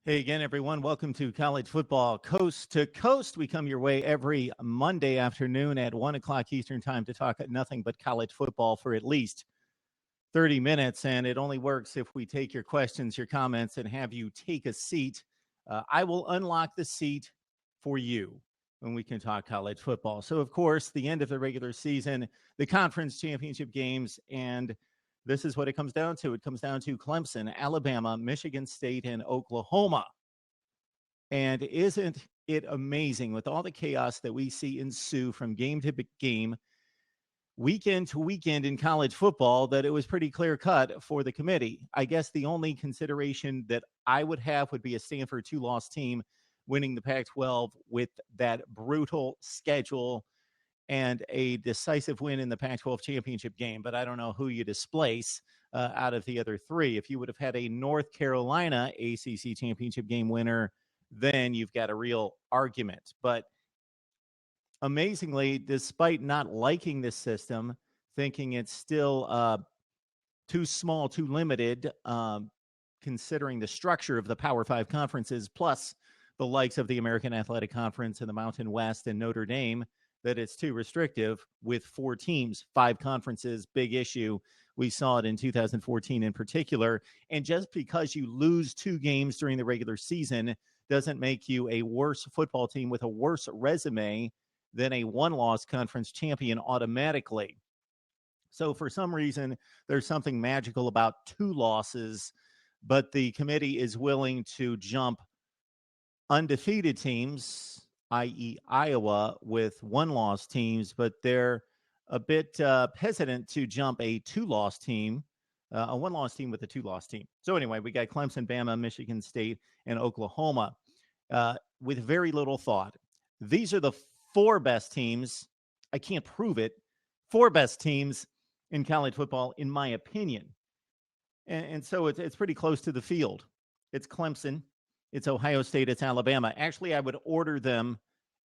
Hey again, everyone. Welcome to College Football Coast to Coast. We come your way every Monday afternoon at 1 o'clock Eastern Time to talk nothing but college football for at least 30 minutes. And it only works if we take your questions, your comments, and have you take a seat. I will unlock the seat for you when we can talk college football. So, of course, the end of the regular season, the conference championship games, and this is what it comes down to. It comes down to Clemson, Alabama, Michigan State, and Oklahoma. And isn't it amazing with all the chaos that we see ensue from game to game, weekend to weekend in college football, that it was pretty clear cut for the committee? I guess the only consideration that I would have would be a Stanford 2-loss team winning the Pac-12 with that brutal schedule and a decisive win in the Pac-12 championship game. But I don't know who you displace out of the other three. If you would have had a North Carolina ACC championship game winner, then you've got a real argument. But amazingly, despite not liking this system, thinking it's still too small, too limited, considering the structure of the Power Five conferences, plus the likes of the American Athletic Conference and the Mountain West and Notre Dame, that it's too restrictive with 4 teams, 5 conferences, big issue. We saw it in 2014 in particular. And just because you lose 2 games during the regular season doesn't make you a worse football team with a worse resume than a 1-loss conference champion automatically. So for some reason, there's something magical about 2 losses, but the committee is willing to jump undefeated teams, i.e. Iowa, with 1-loss teams, but they're a bit hesitant to jump a 2-loss team, a 1-loss team with a 2-loss team. So anyway, we got Clemson, Bama, Michigan State, and Oklahoma with very little thought. These are the 4 best teams. I can't prove it. 4 best teams in college football, in my opinion. And so it's pretty close to the field. It's Clemson. It's Ohio State. It's Alabama. Actually, I would order them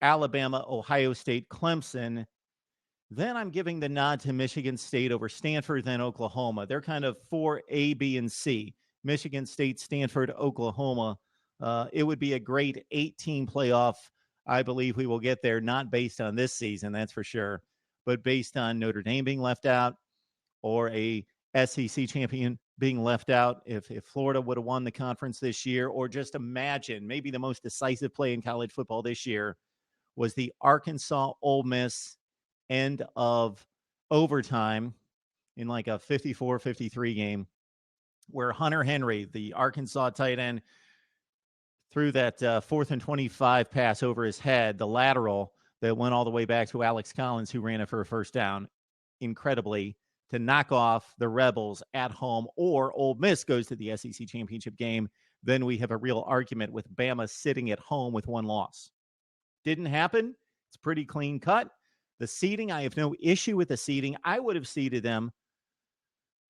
Alabama, Ohio State, Clemson. Then I'm giving the nod to Michigan State over Stanford, then Oklahoma. They're kind of 4A, B, and C. Michigan State, Stanford, Oklahoma. It would be a great 8-team playoff. I believe we will get there, not based on this season, that's for sure, but based on Notre Dame being left out or a SEC champion being left out. If Florida would have won the conference this year, or just imagine maybe the most decisive play in college football this year was the Arkansas Ole Miss end of overtime in like a 54-53 game where Hunter Henry, the Arkansas tight end, threw that 4th and 25 pass over his head, the lateral that went all the way back to Alex Collins, who ran it for a first down, incredibly, to knock off the Rebels at home, or Ole Miss goes to the SEC championship game. Then we have a real argument with Bama sitting at home with 1 loss. Didn't happen. It's pretty clean cut. The seeding, I have no issue with the seeding. I would have seeded them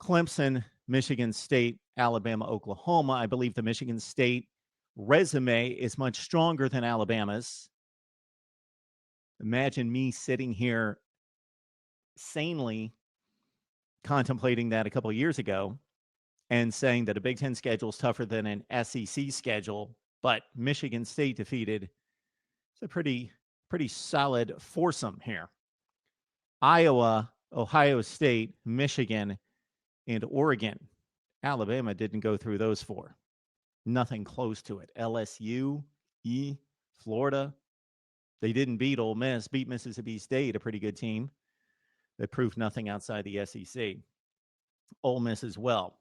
Clemson, Michigan State, Alabama, Oklahoma. I believe the Michigan State resume is much stronger than Alabama's. Imagine me sitting here sanely contemplating that a couple of years ago and saying that a Big Ten schedule is tougher than an SEC schedule, but Michigan State defeated. It's a pretty solid foursome here. Iowa, Ohio State, Michigan, and Oregon. Alabama didn't go through those 4. Nothing close to it. LSU, Florida. They didn't beat Ole Miss, beat Mississippi State, a pretty good team that proved nothing outside the SEC. Ole Miss as well.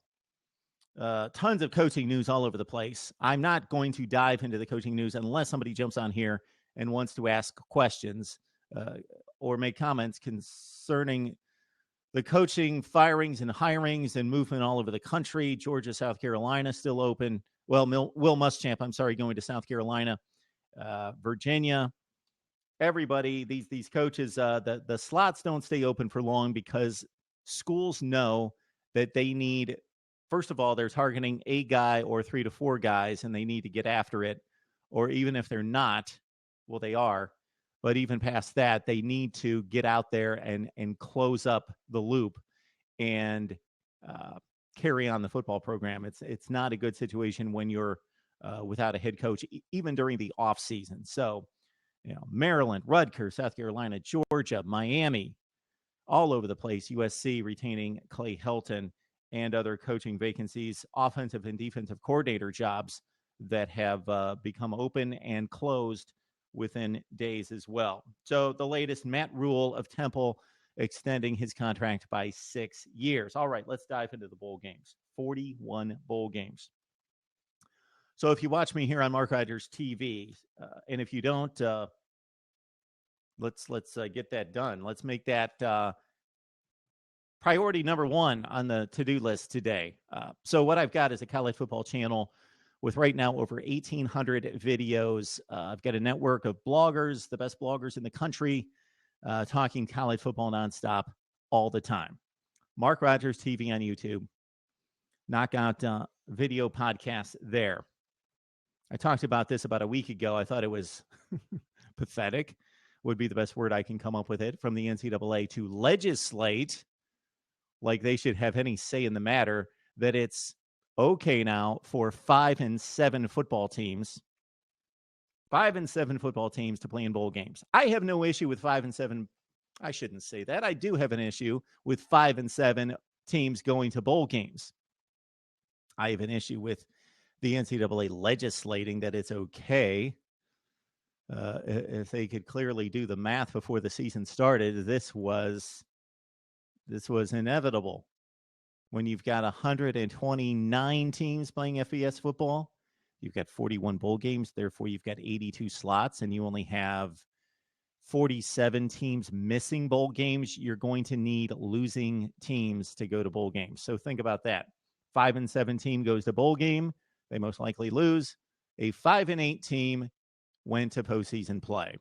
Tons of coaching news all over the place. I'm not going to dive into the coaching news unless somebody jumps on here and wants to ask questions or make comments concerning the coaching, firings, and hirings and movement all over the country. Georgia, South Carolina still open. Well, Will Muschamp, going to South Carolina. Virginia. Everybody, these coaches, the slots don't stay open for long because schools know that they need, first of all, they're targeting a guy or 3 to 4 guys, and they need to get after it. Or even if they're not, well, they are. But even past that, they need to get out there and close up the loop and carry on the football program. It's not a good situation when you're without a head coach, even during the offseason. So, Maryland, Rutgers, South Carolina, Georgia, Miami, all over the place. USC retaining Clay Helton and other coaching vacancies, offensive and defensive coordinator jobs that have become open and closed within days as well. So the latest, Matt Rule of Temple extending his contract by 6 years. All right, let's dive into the bowl games. 41 bowl games. So if you watch me here on Mark Rogers TV, and if you don't, let's get that done. Let's make that priority number one on the to-do list today. So what I've got is a college football channel with right now over 1,800 videos. I've got a network of bloggers, the best bloggers in the country, talking college football nonstop all the time. Mark Rogers TV on YouTube. Knockout video podcast there. I talked about this about a week ago. I thought it was pathetic, would be the best word I can come up with it, from the NCAA to legislate, like they should have any say in the matter, that it's okay now for 5 and 7 football teams, 5 and 7 football teams to play in bowl games. I have no issue with 5 and 7. I shouldn't say that. I do have an issue with 5 and 7 teams going to bowl games. I have an issue with the NCAA legislating that it's okay. If they could clearly do the math before the season started, this was inevitable. When you've got 129 teams playing FBS football, you've got 41 bowl games, therefore you've got 82 slots, and you only have 47 teams missing bowl games. You're going to need losing teams to go to bowl games. So think about that. 5 and 7 team goes to bowl game. They most likely lose. A 5 and 8 team went to postseason play.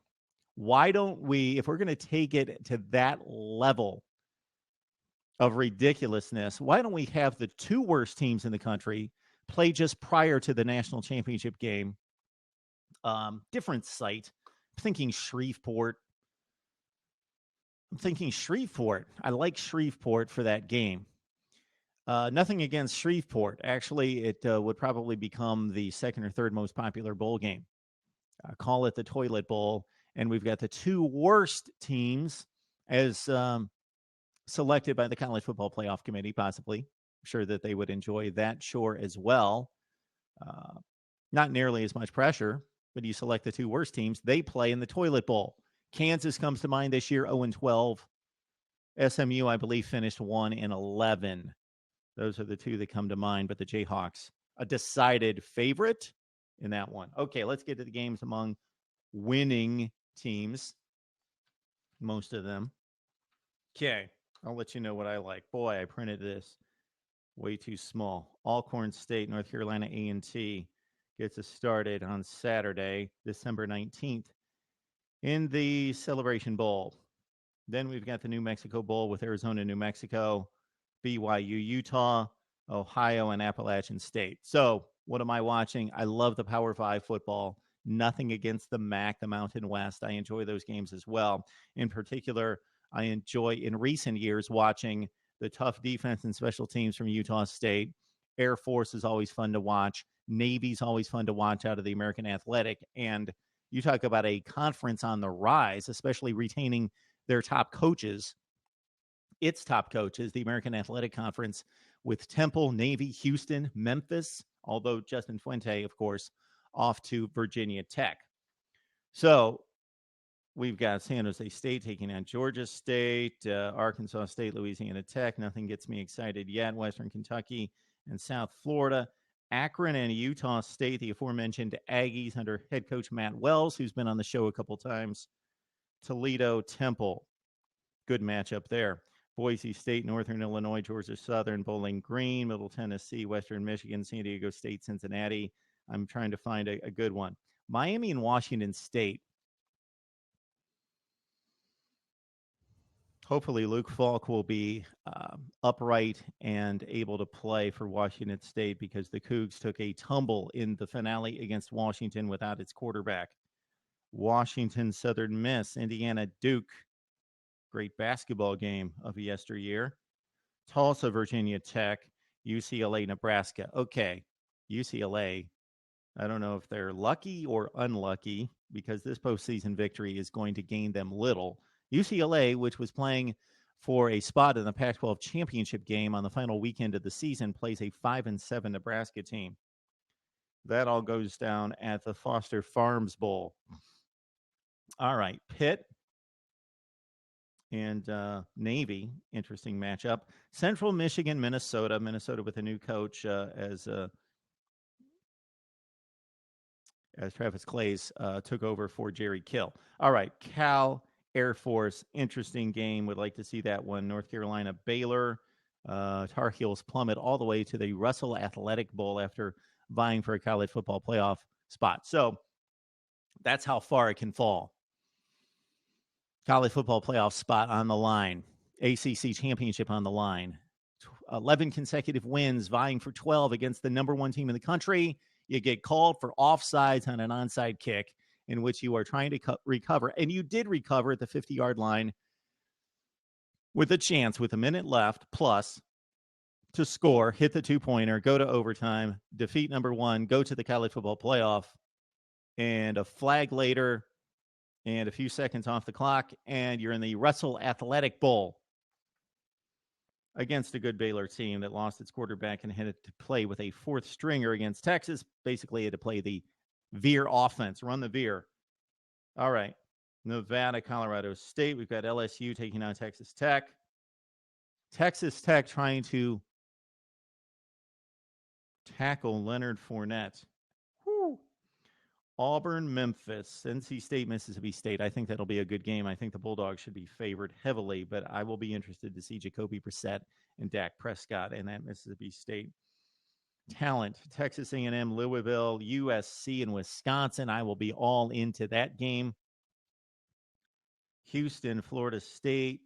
Why don't we, if we're going to take it to that level of ridiculousness, why don't we have the 2 worst teams in the country play just prior to the national championship game? Different site. I'm thinking Shreveport. I like Shreveport for that game. Nothing against Shreveport. Actually, it would probably become the second or third most popular bowl game. Call it the Toilet Bowl. And we've got the 2 worst teams as selected by the College Football Playoff Committee, possibly. I'm sure that they would enjoy that chore as well. Not nearly as much pressure, but you select the 2 worst teams. They play in the Toilet Bowl. Kansas comes to mind this year, 0-12. SMU, I believe, finished 1-11. Those are the 2 that come to mind, but the Jayhawks, a decided favorite in that one. Okay, let's get to the games among winning teams, most of them. Okay, I'll let you know what I like. Boy, I printed this way too small. Alcorn State, North Carolina A&T gets us started on Saturday, December 19th in the Celebration Bowl. Then we've got the New Mexico Bowl with Arizona, New Mexico, BYU, Utah, Ohio, and Appalachian State. So what am I watching? I love the Power 5 football. Nothing against the MAC, the Mountain West. I enjoy those games as well. In particular, I enjoy in recent years watching the tough defense and special teams from Utah State. Air Force is always fun to watch. Navy's always fun to watch out of the American Athletic. And you talk about a conference on the rise, especially retaining their top coaches. Its top coaches, the American Athletic Conference, with Temple, Navy, Houston, Memphis, although Justin Fuente, of course, off to Virginia Tech. So we've got San Jose State taking on Georgia State, Arkansas State, Louisiana Tech. Nothing gets me excited yet. Western Kentucky and South Florida. Akron and Utah State, the aforementioned Aggies under head coach Matt Wells, who's been on the show a couple times. Toledo, Temple. Good matchup there. Boise State, Northern Illinois, Georgia Southern, Bowling Green, Middle Tennessee, Western Michigan, San Diego State, Cincinnati. I'm trying to find a good one. Miami and Washington State. Hopefully Luke Falk will be upright and able to play for Washington State, because the Cougs took a tumble in the finale against Washington without its quarterback. Washington, Southern Miss, Indiana, Duke. Great basketball game of yesteryear. Tulsa, Virginia Tech, UCLA, Nebraska. Okay, UCLA, I don't know if they're lucky or unlucky because this postseason victory is going to gain them little. UCLA, which was playing for a spot in the Pac-12 championship game on the final weekend of the season, plays a 5-7 Nebraska team. That all goes down at the Foster Farms Bowl. All right, Pitt and Navy, interesting matchup. Central Michigan, Minnesota. Minnesota with a new coach as Travis Claeys took over for Jerry Kill. All right, Cal Air Force, interesting game. Would like to see that one. North Carolina, Baylor. Tar Heels plummet all the way to the Russell Athletic Bowl after vying for a college football playoff spot. So that's how far it can fall. College football playoff spot on the line. ACC championship on the line. 11 consecutive wins, vying for 12 against the number one team in the country. You get called for offsides on an onside kick in which you are trying to recover. And you did recover at the 50-yard line with a chance with a minute left plus to score, hit the two-pointer, go to overtime, defeat number one, go to the college football playoff, and a flag later and a few seconds off the clock, and you're in the Russell Athletic Bowl against a good Baylor team that lost its quarterback and had to play with a fourth stringer against Texas. Basically had to play the veer offense, run the veer. All right. Nevada, Colorado State. We've got LSU taking on Texas Tech. Texas Tech trying to tackle Leonard Fournette. Whew. Auburn, Memphis, NC State, Mississippi State. I think that'll be a good game. I think the Bulldogs should be favored heavily, but I will be interested to see Jacoby Brissett and Dak Prescott and that Mississippi State talent. Texas A&M, Louisville, USC, and Wisconsin. I will be all into that game. Houston, Florida State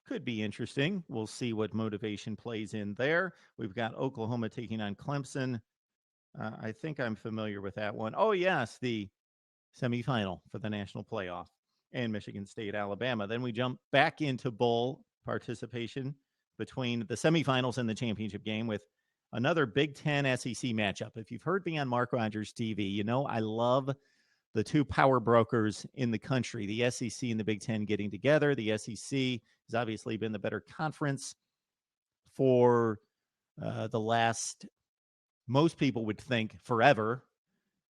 could be interesting. We'll see what motivation plays in there. We've got Oklahoma taking on Clemson. I think I'm familiar with that one. Oh, yes, the semifinal for the national playoff, and Michigan State, Alabama. Then we jump back into bowl participation between the semifinals and the championship game with another Big Ten SEC matchup. If you've heard me on Mark Rogers TV, you know I love the two power brokers in the country, the SEC and the Big Ten getting together. The SEC has obviously been the better conference for the last, most people would think, forever.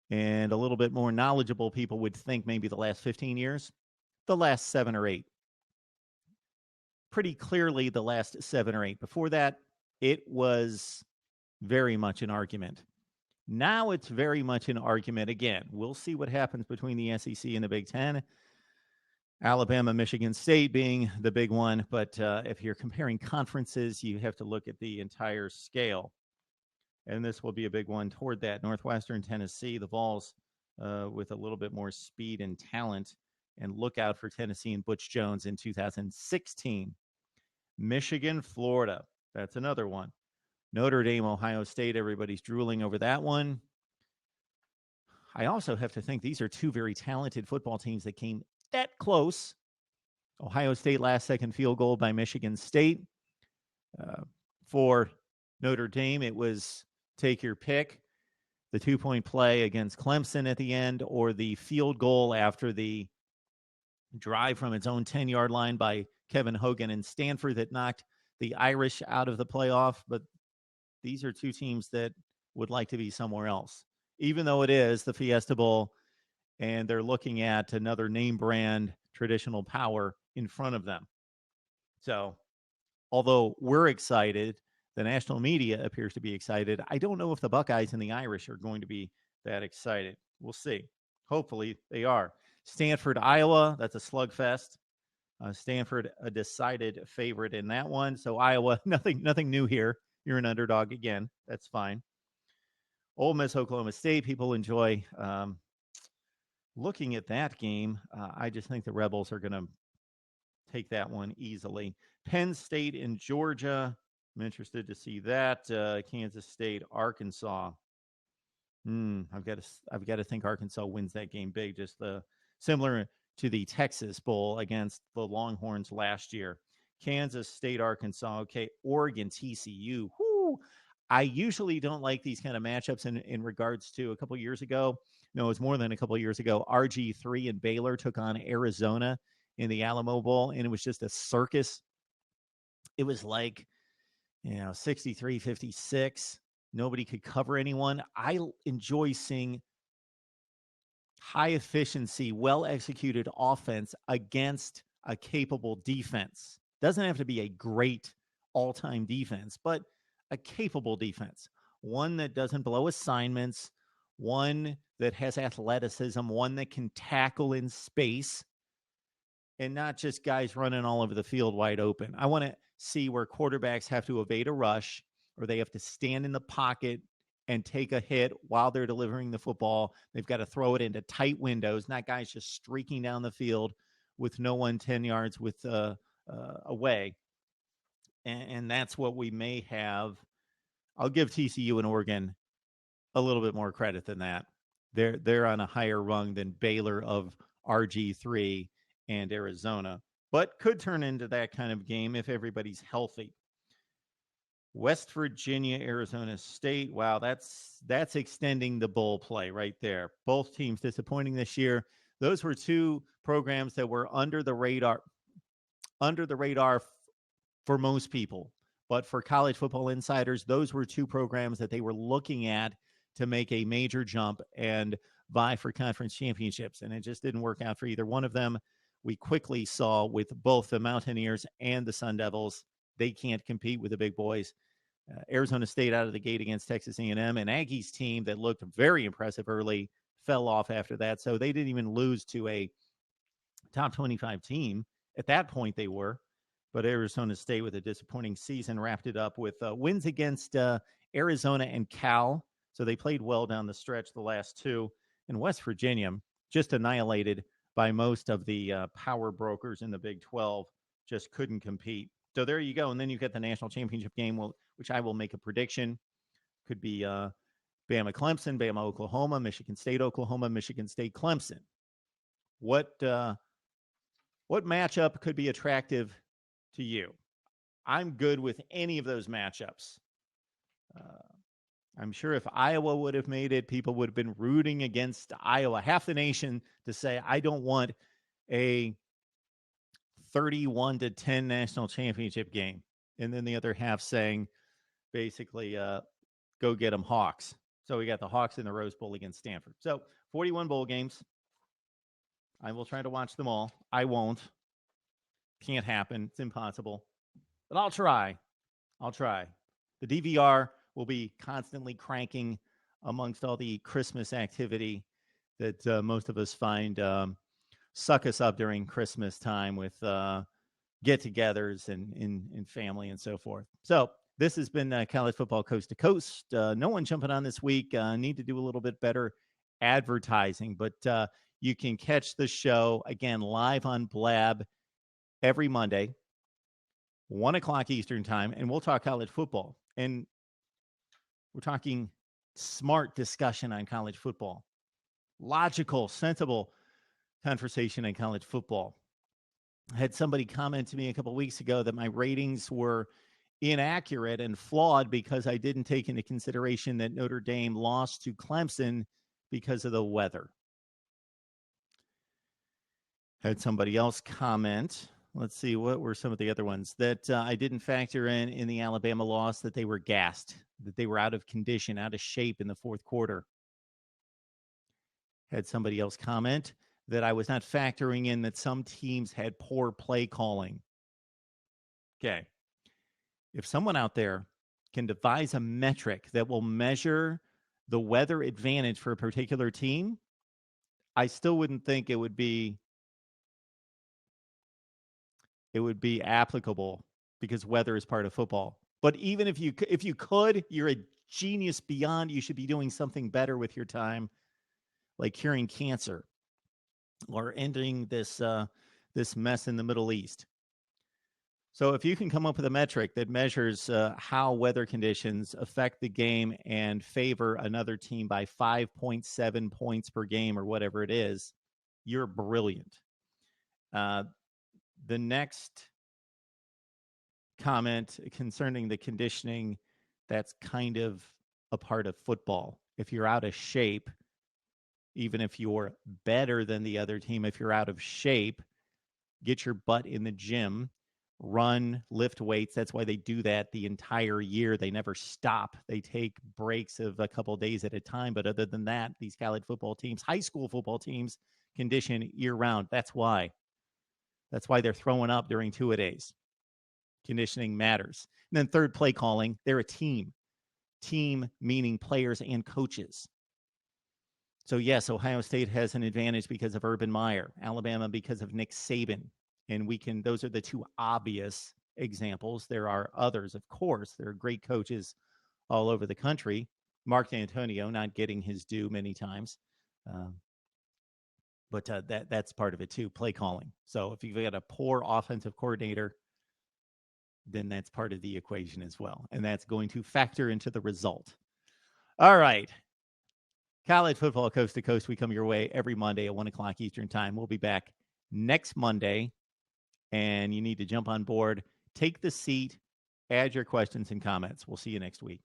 And a little bit more knowledgeable people would think maybe the last 15 years, the last 7 or 8. Pretty clearly the last 7 or 8. Before that, it was very much an argument. Now it's very much an argument again. We'll see what happens between the SEC and the Big Ten. Alabama, Michigan State being the big one. But if you're comparing conferences, you have to look at the entire scale. And this will be a big one toward that. Northwestern Tennessee, the Vols with a little bit more speed and talent. And look out for Tennessee and Butch Jones in 2016. Michigan, Florida. That's another one. Notre Dame, Ohio State. Everybody's drooling over that one. I also have to think these are two very talented football teams that came that close. Ohio State last second field goal by Michigan State. For Notre Dame, it was take your pick, the 2-point play against Clemson at the end, or the field goal after the drive from its own 10-yard line by Kevin Hogan and Stanford that knocked the Irish out of the playoff. But these are two teams that would like to be somewhere else, even though it is the Fiesta Bowl, and they're looking at another name brand traditional power in front of them. So, although we're excited, the national media appears to be excited. I don't know if the Buckeyes and the Irish are going to be that excited. We'll see. Hopefully they are. Stanford, Iowa, that's a slugfest. Stanford, a decided favorite in that one. So Iowa, nothing new here. You're an underdog again. That's fine. Ole Miss, Oklahoma State, people enjoy looking at that game. I just think the Rebels are going to take that one easily. Penn State and Georgia. I'm interested to see that. Kansas State, Arkansas. I've got to think Arkansas wins that game big. Just similar to the Texas Bowl against the Longhorns last year. Kansas State, Arkansas. Okay, Oregon, TCU. Whoo! I usually don't like these kind of matchups in regards to a couple years ago. No, it was more than a couple years ago. RG3 and Baylor took on Arizona in the Alamo Bowl, and it was just a circus. It was like, 63-56. Nobody could cover anyone. I enjoy seeing high efficiency, well executed offense against a capable defense. Doesn't have to be a great all time defense, but a capable defense. One that doesn't blow assignments, one that has athleticism, one that can tackle in space, and not just guys running all over the field wide open. I want to see where quarterbacks have to evade a rush or they have to stand in the pocket and take a hit while they're delivering the football. They've got to throw it into tight windows, not guys just streaking down the field with no one 10 yards away. And that's what we may have. I'll give TCU and Oregon a little bit more credit than that. They're on a higher rung than Baylor of RG3 and Arizona, but could turn into that kind of game if everybody's healthy. West Virginia, Arizona State. Wow, that's extending the bowl play right there. Both teams disappointing this year. Those were two programs that were under the radar for most people. But for college football insiders, those were two programs that they were looking at to make a major jump and vie for conference championships. And it just didn't work out for either one of them. We quickly saw with both the Mountaineers and the Sun Devils, they can't compete with the big boys. Arizona State out of the gate against Texas A&M, and Aggies team that looked very impressive early fell off after that. So they didn't even lose to a top 25 team. At that point, they were. But Arizona State, with a disappointing season, wrapped it up with wins against Arizona and Cal. So they played well down the stretch, the last two. And West Virginia, just annihilated by most of the power brokers in the Big 12, just couldn't compete. So there you go. And then you get the national championship game, which I will make a prediction. Could be Bama Clemson, Bama Oklahoma, Michigan State Oklahoma, Michigan State Clemson. What matchup could be attractive to you? I'm good with any of those matchups. I'm sure if Iowa would have made it, people would have been rooting against Iowa. Half the nation to say, I don't want a 31-10 national championship game. And then the other half saying, basically, go get them Hawks. So we got the Hawks in the Rose Bowl against Stanford. So 41 bowl games. I will try to watch them all. I won't. Can't happen. It's impossible. But I'll try. The DVR will be constantly cranking amongst all the Christmas activity that most of us find suck us up during Christmas time with get-togethers and family and so forth. So this has been College Football Coast to Coast. No one jumping on this week. Need to do a little bit better advertising, but you can catch the show, again, live on Blab every Monday, 1 o'clock Eastern time, and we'll talk college football. And we're talking smart discussion on college football, logical, sensible conversation on college football. I had somebody comment to me a couple of weeks ago that my ratings were inaccurate and flawed because I didn't take into consideration that Notre Dame lost to Clemson because of the weather. Had somebody else comment. Let's see, what were some of the other ones that I didn't factor in the Alabama loss, that they were gassed, that they were out of condition, out of shape in the fourth quarter. Had somebody else comment that I was not factoring in that some teams had poor play calling. Okay. If someone out there can devise a metric that will measure the weather advantage for a particular team, I still wouldn't think it would be applicable because weather is part of football. But even if you could, you're a genius beyond. You should be doing something better with your time, like curing cancer or ending this mess in the Middle East. So if you can come up with a metric that measures how weather conditions affect the game and favor another team by 5.7 points per game or whatever it is, you're brilliant. The next comment concerning the conditioning, that's kind of a part of football. If you're out of shape, even if you're better than the other team, if you're out of shape, get your butt in the gym, run, lift weights. That's why they do that the entire year. They never stop. They take breaks of a couple of days at a time. But other than that, these college football teams, high school football teams, condition year round. That's why. That's why they're throwing up during two-a-days. Conditioning matters. And then third, play calling. They're a team. Team meaning players and coaches. So yes, Ohio State has an advantage because of Urban Meyer, Alabama because of Nick Saban. And those are the two obvious examples. There are others, of course. There are great coaches all over the country. Mark D'Antonio not getting his due many times. But that's part of it too, play calling. So if you've got a poor offensive coordinator, then that's part of the equation as well. And that's going to factor into the result. All right. College football coast to coast, we come your way every Monday at 1 o'clock Eastern time. We'll be back next Monday, and you need to jump on board, take the seat, add your questions and comments. We'll see you next week.